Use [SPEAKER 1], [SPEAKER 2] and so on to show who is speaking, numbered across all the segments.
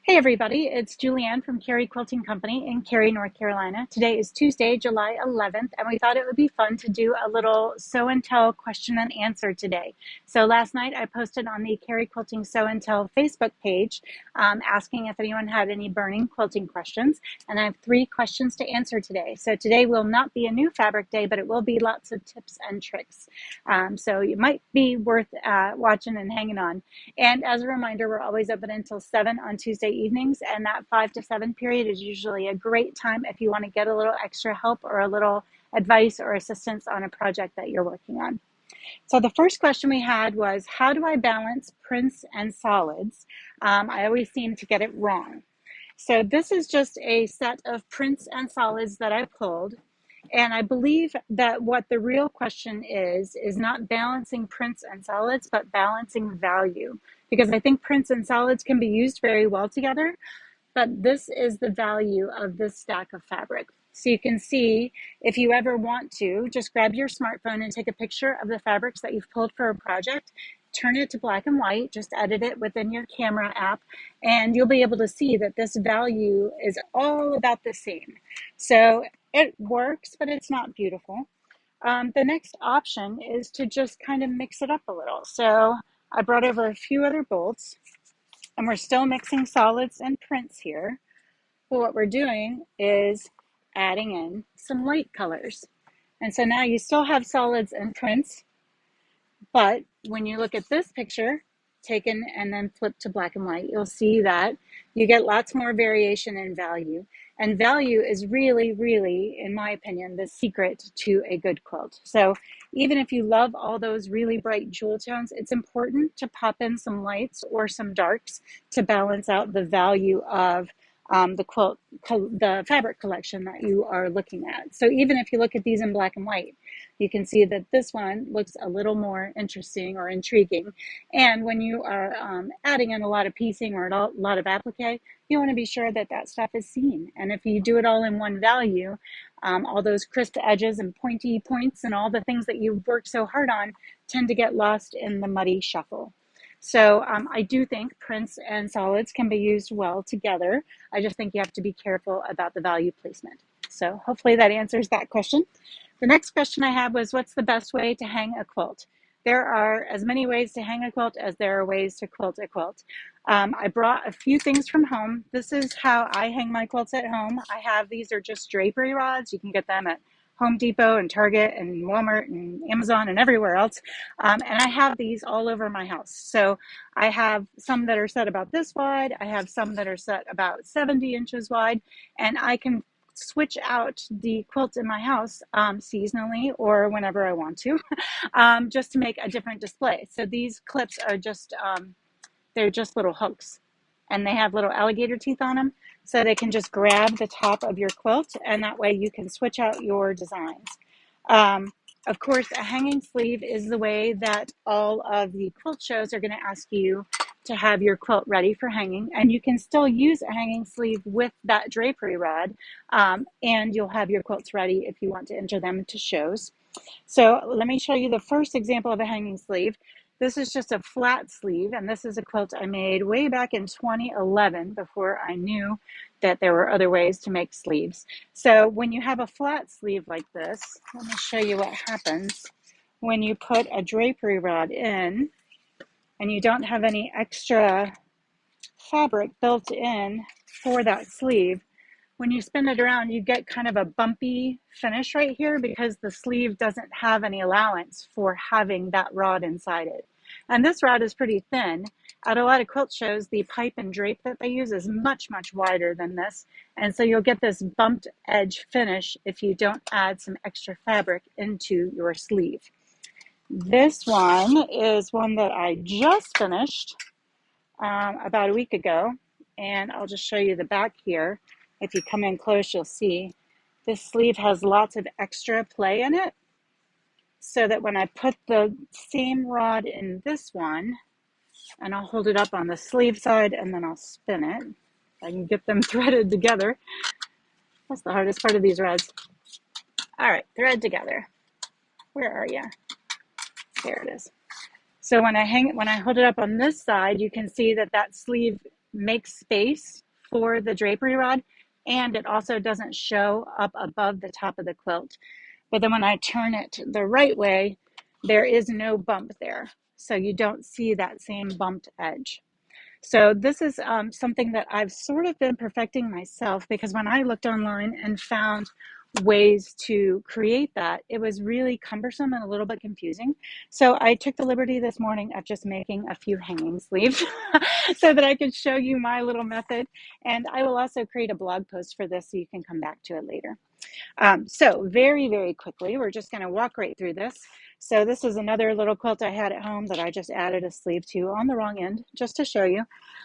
[SPEAKER 1] Hey everybody, it's Julianne from Cary Quilting Company in Cary, North Carolina. Today is Tuesday, July 11th, and we thought it would be fun to do a little Sew and Tell question and answer today. So last night I posted on the Cary Quilting Sew and Tell Facebook page asking if anyone had any burning quilting questions, and I have 3 questions to answer today. So today will not be a new fabric day, but it will be lots of tips and tricks. So it might be worth watching and hanging on. And as a reminder, we're always open until 7 on Tuesday evenings, and that 5 to 7 period is usually a great time if you want to get a little extra help or a little advice or assistance on a project that you're working on. So the first question we had was, how do I balance prints and solids? I always seem to get it wrong. So this is just a set of prints and solids that I pulled. And I believe that what the real question is not balancing prints and solids, but balancing value. Because I think prints and solids can be used very well together, but this is the value of this stack of fabric. So you can see, if you ever want to, just grab your smartphone and take a picture of the fabrics that you've pulled for a project, turn it to black and white, just edit it within your camera app, and you'll be able to see that this value is all about the same. So it works, but it's not beautiful. The next option is to just kind of mix it up a little. So I brought over a few other bolts, and we're still mixing solids and prints here. But what we're doing is adding in some light colors. And so now you still have solids and prints, but when you look at this picture, taken and then flipped to black and white, you'll see that you get lots more variation in value. And value is really, really, in my opinion, the secret to a good quilt. So even if you love all those really bright jewel tones, it's important to pop in some lights or some darks to balance out the value of the fabric collection that you are looking at. So even if you look at these in black and white, you can see that this one looks a little more interesting or intriguing. And when you are adding in a lot of piecing or a lot of applique, you want to be sure that that stuff is seen. And if you do it all in one value, all those crisp edges and pointy points and all the things that you've worked so hard on tend to get lost in the muddy shuffle. So I do think prints and solids can be used well together. I just think you have to be careful about the value placement. So hopefully that answers that question. The next question I had was, what's the best way to hang a quilt? There are as many ways to hang a quilt as there are ways to quilt a quilt. I brought a few things from home. This is how I hang my quilts at home. These are just drapery rods. You can get them at Home Depot and Target and Walmart and Amazon and everywhere else. And I have these all over my house. So I have some that are set about this wide. I have some that are set about 70 inches wide. And I can switch out the quilts in my house seasonally or whenever I want to, just to make a different display. So these clips are just, they're just little hooks, and they have little alligator teeth on them, so they can just grab the top of your quilt, and that way you can switch out your designs. Of course, a hanging sleeve is the way that all of the quilt shows are going to ask you to have your quilt ready for hanging, and you can still use a hanging sleeve with that drapery rod, and you'll have your quilts ready if you want to enter them into shows. So let me show you the first example of a hanging sleeve. This is just a flat sleeve, and this is a quilt I made way back in 2011 before I knew that there were other ways to make sleeves. So when you have a flat sleeve like this, let me show you what happens when you put a drapery rod in and you don't have any extra fabric built in for that sleeve. When you spin it around, you get kind of a bumpy finish right here because the sleeve doesn't have any allowance for having that rod inside it. And this rod is pretty thin. At a lot of quilt shows, the pipe and drape that they use is much, much wider than this. And so you'll get this bumped edge finish if you don't add some extra fabric into your sleeve. This one is one that I just finished about a week ago. And I'll just show you the back here. If you come in close, you'll see this sleeve has lots of extra play in it, so that when I put the same rod in this one, and I'll hold it up on the sleeve side and then I'll spin it. I can get them threaded together. That's the hardest part of these rods. All right, thread together. Where are you? There it is. So when I hold it up on this side, you can see that that sleeve make space for the drapery rod, and it also doesn't show up above the top of the quilt. But then when I turn it the right way, there is no bump there. So you don't see that same bumped edge. So this is something that I've sort of been perfecting myself, because when I looked online and found ways to create that, it was really cumbersome and a little bit confusing. So I took the liberty this morning of just making a few hanging sleeves so that I could show you my little method. And I will also create a blog post for this so you can come back to it later. So very, very quickly, we're just going to walk right through this. So this is another little quilt I had at home that I just added a sleeve to on the wrong end, just to show you.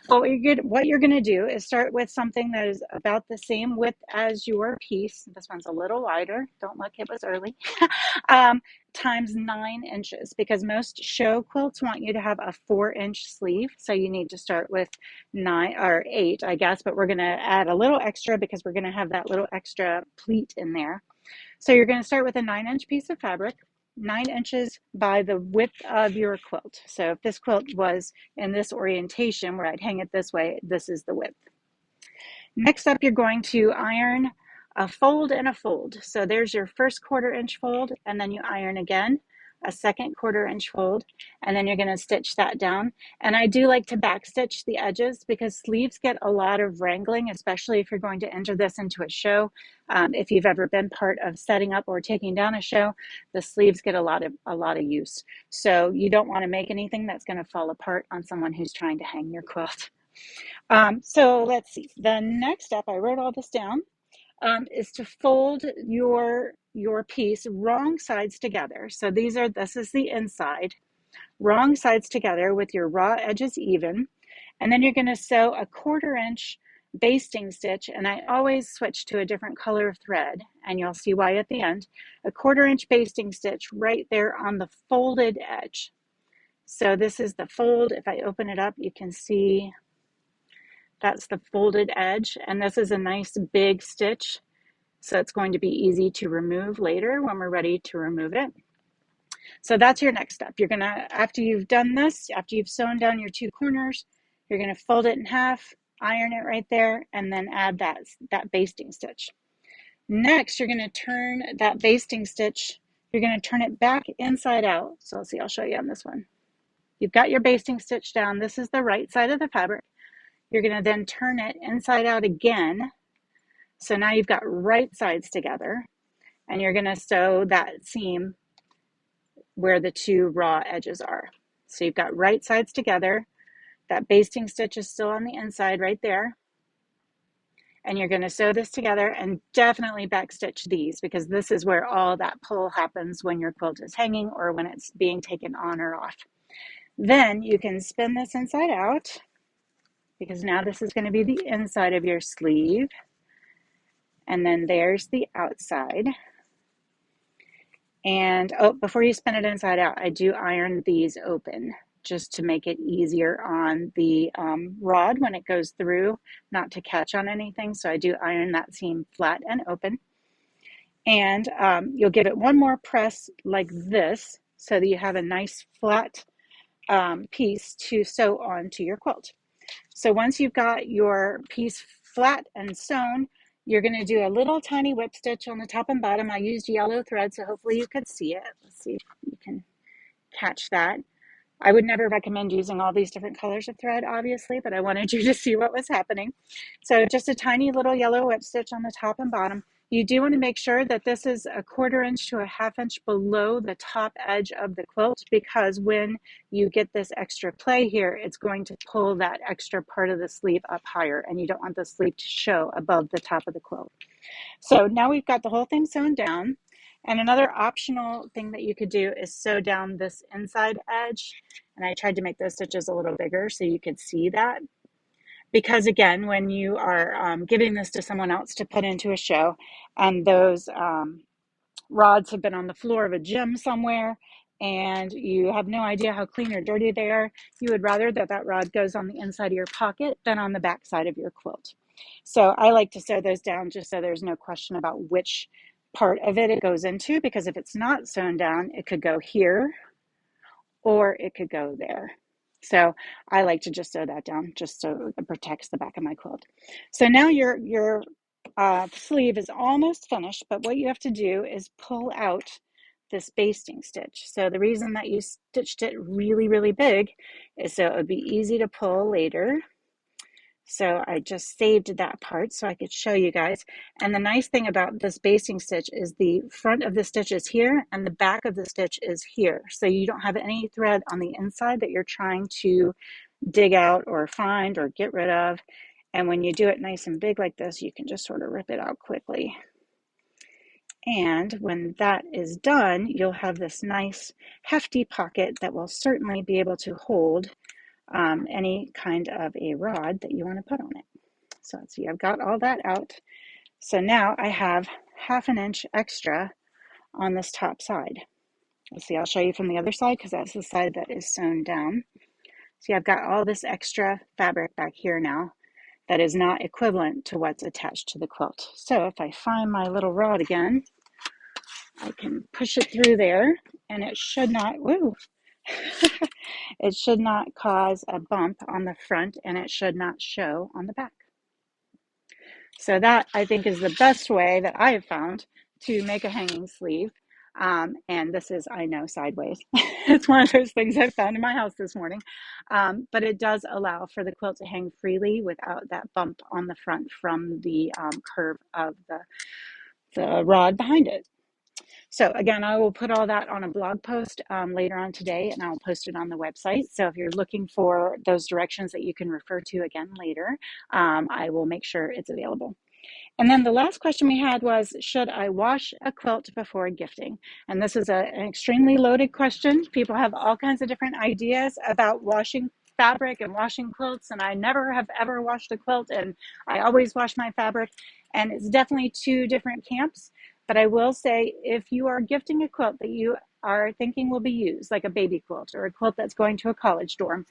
[SPEAKER 1] But what you're going to do is start with something that is about the same width as your piece. This one's a little wider. Don't look, it was early. Times 9 inches, because most show quilts want you to have a 4-inch sleeve. So you need to start with 9 or 8, I guess, but we're going to add a little extra because we're going to have that little extra pleat in there. So you're going to start with a 9-inch piece of fabric, 9 inches by the width of your quilt. So if this quilt was in this orientation where I'd hang it this way, this is the width. Next up, you're going to iron a fold and a fold. So there's your first 1/4 inch fold, and then you iron again, a second 1/4 inch fold, and then you're going to stitch that down. And I do like to back stitch the edges because sleeves get a lot of wrangling, especially if you're going to enter this into a show. If you've ever been part of setting up or taking down a show, the sleeves get a lot of use. So you don't want to make anything that's going to fall apart on someone who's trying to hang your quilt. So let's see. The next step, I wrote all this down, is to fold your piece wrong sides together. So this is the inside, wrong sides together with your raw edges even. And then you're going to sew a 1/4 inch basting stitch. And I always switch to a different color of thread, and you'll see why at the end. A 1/4 inch basting stitch right there on the folded edge. So this is the fold. If I open it up, you can see that's the folded edge, and this is a nice big stitch, so it's going to be easy to remove later when we're ready to remove it. So that's your next step. You're gonna, after you've done this, after you've sewn down your 2 corners, you're gonna fold it in half, iron it right there, and then add that basting stitch. Next, you're gonna turn that basting stitch, you're gonna turn it back inside out. So let's see, I'll show you on this one. You've got your basting stitch down. This is the right side of the fabric. You're going to then turn it inside out again. So now you've got right sides together, and you're going to sew that seam where the 2 raw edges are. So you've got right sides together. That basting stitch is still on the inside right there. And you're going to sew this together, and definitely backstitch these, because this is where all that pull happens when your quilt is hanging or when it's being taken on or off. Then you can spin this inside out, because now this is going to be the inside of your sleeve. And then there's the outside. And before you spin it inside out, I do iron these open just to make it easier on the rod when it goes through, not to catch on anything. So I do iron that seam flat and open. And you'll give it one more press like this so that you have a nice flat piece to sew onto your quilt. So once you've got your piece flat and sewn, you're going to do a little tiny whip stitch on the top and bottom. I used yellow thread, so hopefully you could see it. Let's see if you can catch that. I would never recommend using all these different colors of thread, obviously, but I wanted you to see what was happening. So just a tiny little yellow whip stitch on the top and bottom. You do want to make sure that this is a 1/4 inch to a 1/2 inch below the top edge of the quilt, because when you get this extra play here, it's going to pull that extra part of the sleeve up higher, and you don't want the sleeve to show above the top of the quilt. So now we've got the whole thing sewn down. And another optional thing that you could do is sew down this inside edge. And I tried to make those stitches a little bigger so you could see that. Because again, when you are giving this to someone else to put into a show, and those rods have been on the floor of a gym somewhere, and you have no idea how clean or dirty they are, you would rather that rod goes on the inside of your pocket than on the back side of your quilt. So I like to sew those down just so there's no question about which part of it goes into, because if it's not sewn down, it could go here or it could go there. So I like to just sew that down just so it protects the back of my quilt. So now your sleeve is almost finished, but what you have to do is pull out this basting stitch. So the reason that you stitched it really, really big is so it would be easy to pull later. So I just saved that part so I could show you guys. And the nice thing about this basting stitch is the front of the stitch is here and the back of the stitch is here. So you don't have any thread on the inside that you're trying to dig out or find or get rid of. And when you do it nice and big like this, you can just sort of rip it out quickly. And when that is done, you'll have this nice hefty pocket that will certainly be able to hold any kind of a rod that you want to put on it. So let's see, I've got all that out. So now I have 1/2 inch extra on this top side. Let's see, I'll show you from the other side because that's the side that is sewn down. See, I've got all this extra fabric back here now that is not equivalent to what's attached to the quilt. So if I find my little rod again, I can push it through there and it should not, woo, it should not cause a bump on the front and it should not show on the back. So that I think is the best way that I have found to make a hanging sleeve. And this is, I know, sideways. It's one of those things I found in my house this morning. But it does allow for the quilt to hang freely without that bump on the front from the curve of the rod behind it. So again, I will put all that on a blog post later on today, and I'll post it on the website. So if you're looking for those directions that you can refer to again later, I will make sure it's available. And then the last question we had was, should I wash a quilt before gifting? And this is an extremely loaded question. People have all kinds of different ideas about washing fabric and washing quilts, and I never have ever washed a quilt, and I always wash my fabric, and it's definitely two different camps. But I will say, if you are gifting a quilt that you are thinking will be used, like a baby quilt or a quilt that's going to a college dorm,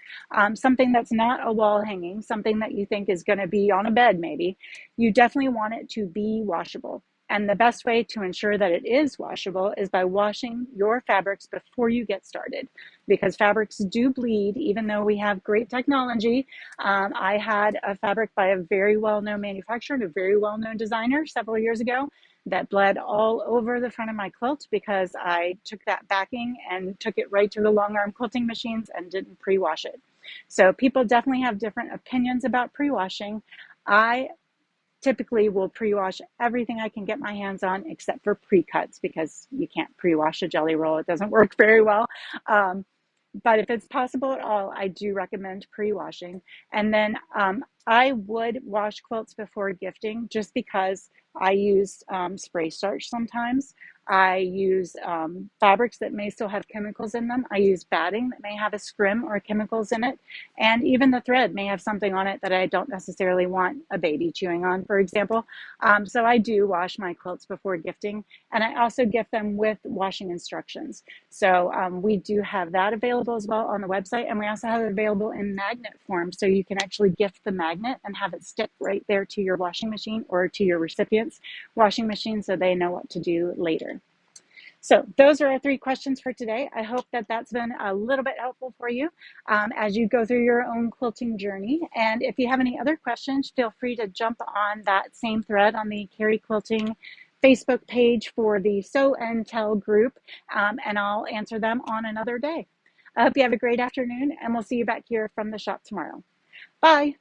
[SPEAKER 1] something that's not a wall hanging, something that you think is going to be on a bed maybe, you definitely want it to be washable. And the best way to ensure that it is washable is by washing your fabrics before you get started, because fabrics do bleed, even though we have great technology. I had a fabric by a very well-known manufacturer and a very well-known designer several years ago that bled all over the front of my quilt because I took that backing and took it right to the long arm quilting machines and didn't pre-wash it. So people definitely have different opinions about pre-washing. I typically will pre-wash everything I can get my hands on except for pre-cuts, because you can't pre-wash a jelly roll. It doesn't work very well. But if it's possible at all, I do recommend pre-washing. And then I would wash quilts before gifting just because I use spray starch sometimes. I use fabrics that may still have chemicals in them. I use batting that may have a scrim or chemicals in it. And even the thread may have something on it that I don't necessarily want a baby chewing on, for example. So I do wash my quilts before gifting. And I also gift them with washing instructions. So we do have that available as well on the website. And we also have it available in magnet form. So you can actually gift the magnet and have it stick right there to your washing machine or to your recipient's washing machine so they know what to do later. So those are our 3 questions for today. I hope that that's been a little bit helpful for you as you go through your own quilting journey. And if you have any other questions, feel free to jump on that same thread on the Cary Quilting Facebook page for the Sew and Tell group, and I'll answer them on another day. I hope you have a great afternoon, and we'll see you back here from the shop tomorrow. Bye.